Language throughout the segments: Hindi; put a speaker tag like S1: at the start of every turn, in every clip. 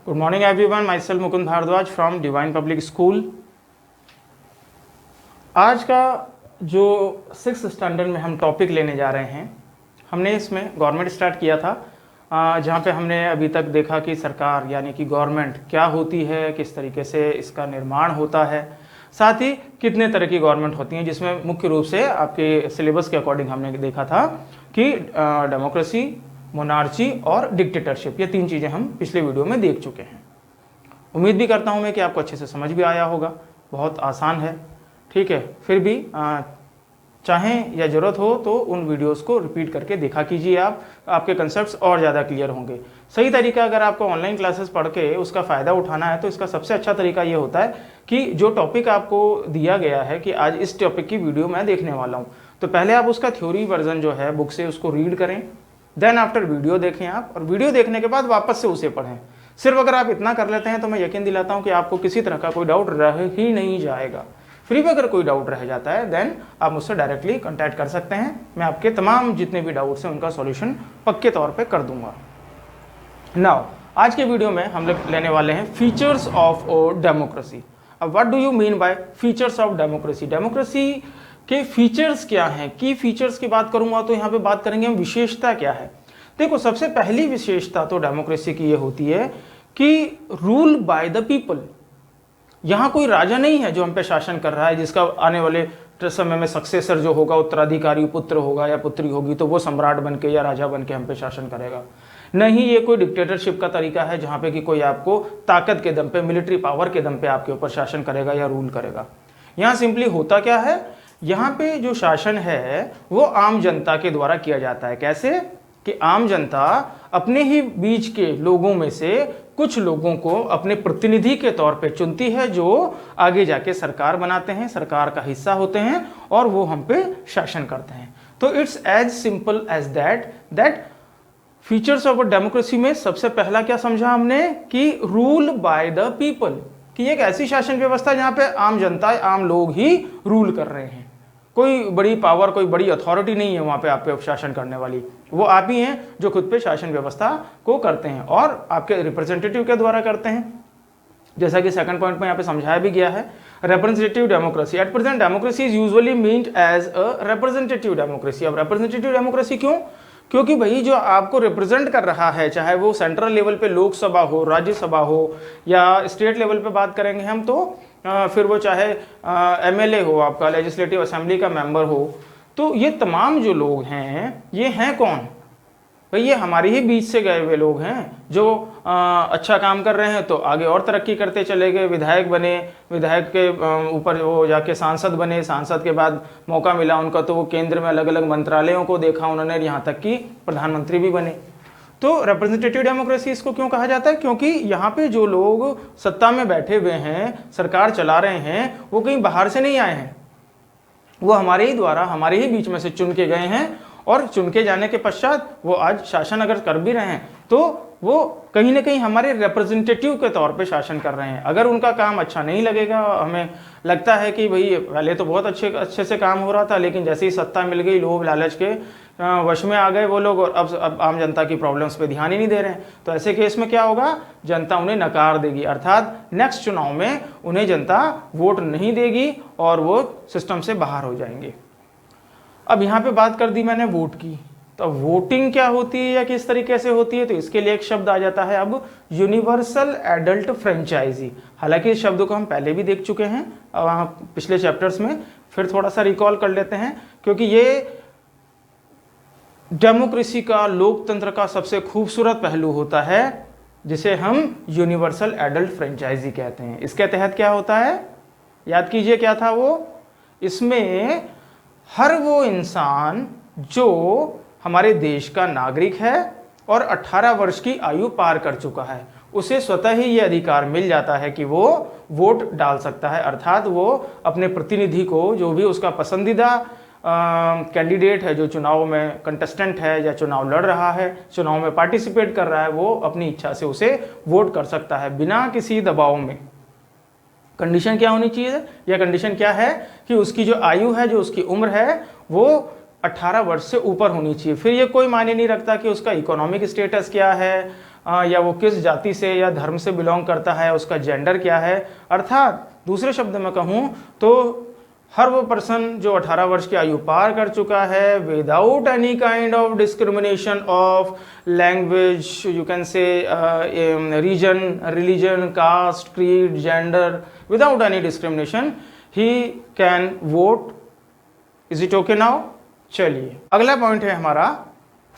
S1: Good morning everyone, myself Mukund Bhardwaj from Divine Public School. आज का जो 6th स्टैंडर्ड में हम टॉपिक लेने जा रहे हैं, हमने इसमें गवर्नमेंट स्टार्ट किया था, जहाँ पे हमने अभी तक देखा कि सरकार यानी कि गवर्नमेंट क्या होती है, किस तरीके से इसका निर्माण होता है, साथ ही कितने तरह की गवर्नमेंट होती हैं, जिसमें मुख्य रूप से आपके सिलेबस के अकॉर्डिंग हमने देखा था कि डेमोक्रेसी, मोनार्ची और डिक्टेटरशिप, ये 3 चीज़ें हम पिछले वीडियो में देख चुके हैं। उम्मीद भी करता हूँ मैं कि आपको अच्छे से समझ भी आया होगा। बहुत आसान है, ठीक है। फिर भी चाहें या ज़रूरत हो तो उन वीडियोस को रिपीट करके देखा कीजिए, आपके कंसेप्ट्स और ज़्यादा क्लियर होंगे। सही तरीका अगर आपको ऑनलाइन क्लासेस पढ़ के उसका फ़ायदा उठाना है तो इसका सबसे अच्छा तरीका ये होता है कि जो टॉपिक आपको दिया गया है कि आज इस टॉपिक की वीडियो मैं देखने वाला हूँ, तो पहले आप उसका थ्योरी वर्जन जो है बुक से उसको रीड करें, देन आफ्टर वीडियो देखें आप, और वीडियो देखने के बाद वापस से उसे पढ़ें। सिर्फ अगर आप इतना कर लेते हैं तो मैं यकीन दिलाता हूं कि आपको किसी तरह का कोई डाउट रह ही नहीं जाएगा। फिर भी अगर कोई डाउट रह जाता है देन आप मुझसे डायरेक्टली कांटेक्ट कर सकते हैं। मैं आपके तमाम जितने भी डाउट्स हैं उनका सॉल्यूशन पक्के तौर पे कर दूंगा। नाउ आज के वीडियो में हम लोग लेने वाले हैं फीचर्स ऑफ डेमोक्रेसी। अब what do you mean by features of democracy? Democracy के फीचर्स क्या हैं? की फीचर्स की बात करूंगा तो यहाँ पे बात करेंगे हम विशेषता क्या है। देखो, सबसे पहली विशेषता तो डेमोक्रेसी की ये होती है कि रूल बाय द पीपल। यहाँ कोई राजा नहीं है जो हम पे शासन कर रहा है, जिसका आने वाले समय में सक्सेसर जो होगा, उत्तराधिकारी पुत्र होगा या पुत्री होगी, तो वो सम्राट बन के या राजा बन के हम पे शासन करेगा। नहीं, ये कोई डिक्टेटरशिप का तरीका है जहाँ पे कि कोई आपको ताकत के दम पे, मिलिट्री पावर के दम पे आपके ऊपर शासन करेगा या रूल करेगा। यहाँ सिंपली होता क्या है, यहाँ पे जो शासन है वो आम जनता के द्वारा किया जाता है। कैसे कि आम जनता अपने ही बीच के लोगों में से कुछ लोगों को अपने प्रतिनिधि के तौर पे चुनती है, जो आगे जाके सरकार बनाते हैं, सरकार का हिस्सा होते हैं और वो हम पे शासन करते हैं। तो it's as simple as that features of democracy में सबसे पहला क्या समझा हमने कि रूल बाय द पीपल, कि एक ऐसी शासन व्यवस्था जहां पे आम जनता, आम लोग ही रूल कर रहे हैं। कोई बड़ी पावर, कोई बड़ी अथॉरिटी नहीं है वहां पे आप पे शासन करने वाली, वो आप ही हैं जो खुद पे शासन व्यवस्था को करते हैं और आपके रिप्रेजेंटेटिव के द्वारा करते हैं। जैसा कि सेकंड पॉइंट में यहाँ पे समझाया भी गया है, representative democracy. At present democracy is usually meant as a representative democracy. अब रिप्रेजेंटेटिव डेमोक्रेसी क्यों? क्योंकि भाई जो आपको रिप्रेजेंट कर रहा है, चाहे वो सेंट्रल लेवल पे लोकसभा हो, राज्यसभा हो, या स्टेट लेवल पे बात करेंगे हम तो फिर वो चाहे एमएलए हो, आपका लेजिस्लेटिव असेंबली का मेंबर हो, तो ये तमाम जो लोग हैं ये हैं कौन भाई? ये हमारे ही बीच से गए हुए लोग हैं जो अच्छा काम कर रहे हैं तो आगे और तरक्की करते चले गए, विधायक बने, विधायक के ऊपर वो जाके सांसद बने, सांसद के बाद मौका मिला उनका तो वो केंद्र में अलग अलग मंत्रालयों को देखा उन्होंने, यहाँ तक कि प्रधानमंत्री भी बने। तो रिप्रेजेंटेटिव डेमोक्रेसी इसको क्यों कहा जाता है? क्योंकि यहाँ पे जो लोग सत्ता में बैठे हुए हैं, सरकार चला रहे हैं, वो कहीं बाहर से नहीं आए हैं, वो हमारे ही द्वारा, हमारे ही बीच में से चुन के गए हैं, और चुन के जाने के पश्चात वो आज शासन अगर कर भी रहे हैं तो वो कहीं ना कहीं हमारे रिप्रेजेंटेटिव के तौर पे शासन कर रहे हैं। अगर उनका काम अच्छा नहीं लगेगा, हमें लगता है कि भाई पहले तो बहुत अच्छे से काम हो रहा था, लेकिन जैसे ही सत्ता मिल गई, लोभ लालच के वश में आ गए वो लोग और अब आम जनता की प्रॉब्लम्स पे ध्यान ही नहीं दे रहे हैं, तो ऐसे केस में क्या होगा, जनता उन्हें नकार देगी, अर्थात नेक्स्ट चुनाव में उन्हें जनता वोट नहीं देगी और वो सिस्टम से बाहर हो जाएंगे। अब यहाँ पे बात कर दी मैंने वोट की, तो वोटिंग क्या होती है या किस तरीके से होती है, तो इसके लिए एक शब्द आ जाता है अब यूनिवर्सल एडल्ट फ्रेंचाइजी। हालांकि इस शब्द को हम पहले भी देख चुके हैं वहाँ पिछले चैप्टर्स में, फिर थोड़ा सा रिकॉल कर लेते हैं, क्योंकि ये डेमोक्रेसी का, लोकतंत्र का सबसे खूबसूरत पहलू होता है जिसे हम यूनिवर्सल एडल्ट फ्रेंचाइजी कहते हैं। इसके तहत क्या होता है, याद कीजिए क्या था वो, इसमें हर वो इंसान जो हमारे देश का नागरिक है और 18 वर्ष की आयु पार कर चुका है, उसे स्वतः ही ये अधिकार मिल जाता है कि वो वोट डाल सकता है, अर्थात वो अपने प्रतिनिधि को, जो भी उसका पसंदीदा कैंडिडेट है, जो चुनाव में कंटेस्टेंट है या चुनाव लड़ रहा है, चुनाव में पार्टिसिपेट कर रहा है, वो अपनी इच्छा से उसे वोट कर सकता है बिना किसी दबाव में। कंडीशन क्या होनी चाहिए, या कंडीशन क्या है कि उसकी जो आयु है, जो उसकी उम्र है, वो 18 वर्ष से ऊपर होनी चाहिए। फिर ये कोई मायने नहीं रखता कि उसका इकोनॉमिक स्टेटस क्या है, या वो किस जाति से या धर्म से बिलोंग करता है, उसका जेंडर क्या है। अर्थात दूसरे शब्द में कहूँ तो हर वो पर्सन जो 18 वर्ष की आयु पार कर चुका है without any kind of discrimination of language, you can say region, religion, caste, creed, gender, without any discrimination he can vote. Is it okay now? चलिए अगला पॉइंट है हमारा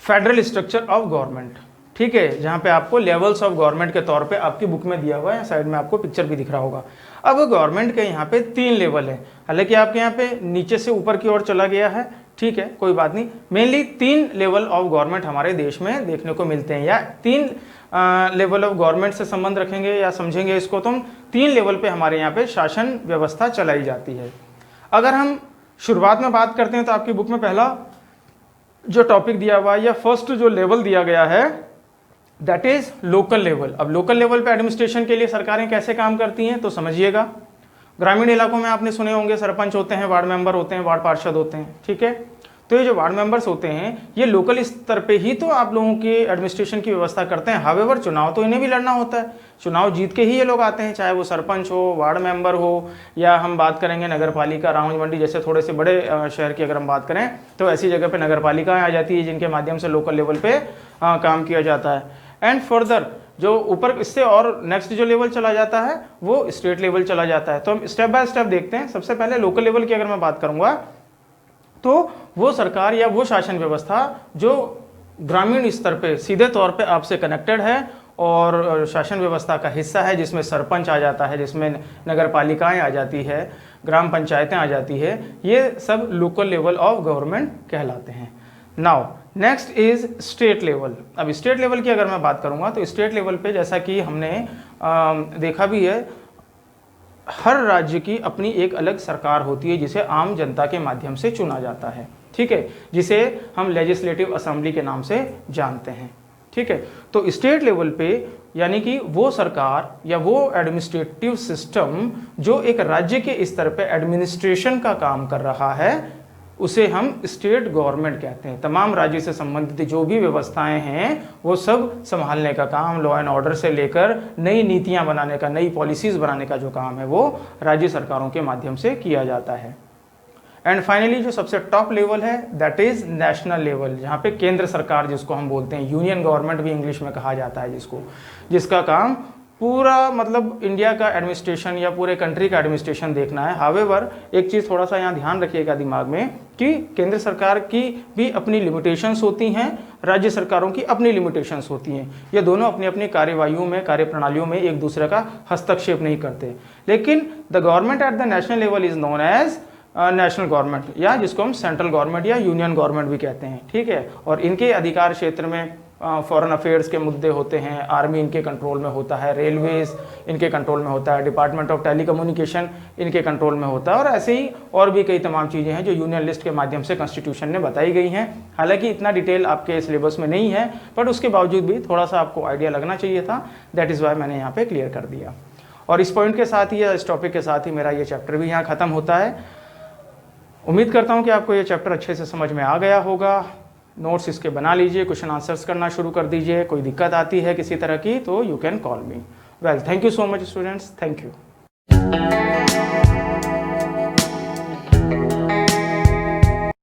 S1: फेडरल स्ट्रक्चर ऑफ गवर्नमेंट। ठीक है, जहां पे आपको लेवल्स ऑफ गवर्नमेंट के तौर पे आपकी बुक में दिया हुआ है, साइड में आपको पिक्चर भी दिख रहा होगा। अब गवर्नमेंट के यहाँ पे 3 लेवल है, हालांकि आपके यहाँ पे नीचे से ऊपर की ओर चला गया है, ठीक है कोई बात नहीं। मेनली 3 लेवल ऑफ गवर्नमेंट हमारे देश में देखने को मिलते हैं, या 3 लेवल ऑफ गवर्नमेंट से संबंध रखेंगे या समझेंगे इसको तो हम 3 लेवल पे हमारे यहाँ पे शासन व्यवस्था चलाई जाती है। अगर हम शुरुआत में बात करते हैं तो आपकी बुक में पहला जो टॉपिक दिया हुआ है या फर्स्ट जो लेवल दिया गया है दैट इज लोकल लेवल। अब लोकल लेवल पे एडमिनिस्ट्रेशन के लिए सरकारें कैसे काम करती हैं तो समझिएगा। ग्रामीण इलाकों में आपने सुने होंगे सरपंच होते हैं, वार्ड मेंबर होते हैं, वार्ड पार्षद होते हैं, ठीक है। तो ये जो वार्ड मेंबर्स होते हैं ये लोकल स्तर पे ही तो आप लोगों की एडमिनिस्ट्रेशन की व्यवस्था करते हैं। हावेवर चुनाव तो इन्हें भी लड़ना होता है, चुनाव जीत के ही ये लोग आते हैं, चाहे वो सरपंच हो, वार्ड मेंबर हो, या हम बात करेंगे नगर पालिका, रावण मंडी जैसे थोड़े से बड़े शहर की अगर हम बात करें तो ऐसी जगह पे नगर पालिकाएं आ जाती है जिनके माध्यम से लोकल लेवल पे काम किया जाता है। एंड फर्दर जो ऊपर इससे और नेक्स्ट जो लेवल चला जाता है वो स्टेट लेवल चला जाता है। तो हम स्टेप बाय स्टेप देखते हैं। सबसे पहले लोकल लेवल की अगर मैं बात करूंगा तो वो सरकार या वो शासन व्यवस्था जो ग्रामीण स्तर पे सीधे तौर पे आपसे कनेक्टेड है और शासन व्यवस्था का हिस्सा है, जिसमें सरपंच आ जाता है, जिसमें नगर पालिकाएं आ जाती है, ग्राम पंचायतें आ जाती है, ये सब लोकल लेवल ऑफ गवर्नमेंट कहलाते हैं। Now next is state level. अब स्टेट लेवल की अगर मैं बात करूंगा तो स्टेट लेवल पे जैसा कि हमने देखा भी है, हर राज्य की अपनी एक अलग सरकार होती है जिसे आम जनता के माध्यम से चुना जाता है, ठीक है, जिसे हम लेजिस्लेटिव असेंबली के नाम से जानते हैं, ठीक है। तो स्टेट लेवल पे यानी कि वो सरकार या वो एडमिनिस्ट्रेटिव सिस्टम जो एक राज्य के स्तर पे एडमिनिस्ट्रेशन का काम कर रहा है उसे हम स्टेट गवर्नमेंट कहते हैं। तमाम राज्य से संबंधित जो भी व्यवस्थाएं हैं वो सब संभालने का काम, लॉ एंड ऑर्डर से लेकर नई नीतियां बनाने का, नई पॉलिसीज बनाने का जो काम है वो राज्य सरकारों के माध्यम से किया जाता है। एंड फाइनली जो सबसे टॉप लेवल है दैट इज नेशनल लेवल, जहाँ पे केंद्र सरकार जिसको हम बोलते हैं, यूनियन गवर्नमेंट भी इंग्लिश में कहा जाता है जिसको, जिसका काम पूरा मतलब इंडिया का एडमिनिस्ट्रेशन या पूरे कंट्री का एडमिनिस्ट्रेशन देखना है। हावेवर एक चीज़ थोड़ा सा यहाँ ध्यान रखिएगा दिमाग में कि केंद्र सरकार की भी अपनी लिमिटेशंस होती हैं, राज्य सरकारों की अपनी लिमिटेशंस होती हैं। ये दोनों अपनी अपनी कार्यवाहियों में, कार्यप्रणालियों में एक दूसरे का हस्तक्षेप नहीं करते। लेकिन the government at the national level is known as national government, या जिसको हम सेंट्रल गवर्नमेंट या यूनियन गवर्नमेंट भी कहते हैं, ठीक है। और इनके अधिकार क्षेत्र में फॉरेन अफेयर्स के मुद्दे होते हैं, आर्मी इनके कंट्रोल में होता है, रेलवेज इनके कंट्रोल में होता है, डिपार्टमेंट ऑफ टेलीकम्युनिकेशन इनके कंट्रोल में होता है, और ऐसे ही और भी कई तमाम चीज़ें हैं जो यूनियन लिस्ट के माध्यम से कॉन्स्टिट्यूशन में बताई गई हैं। हालांकि इतना डिटेल आपके सिलेबस में नहीं है, बट उसके बावजूद भी थोड़ा सा आपको आइडिया लगना चाहिए था, दैट इज़ वाई मैंने यहाँ पे क्लियर कर दिया। और इस पॉइंट के साथ ही या इस टॉपिक के साथ ही मेरा ये चैप्टर भी यहाँ ख़त्म होता है। उम्मीद करता हूँ कि आपको ये चैप्टर अच्छे से समझ में आ गया होगा। नोट्स इसके बना लीजिए, क्वेश्चन आंसर्स करना शुरू कर दीजिए। कोई दिक्कत आती है किसी तरह की तो you can call me. Well, thank you so much students, thank you.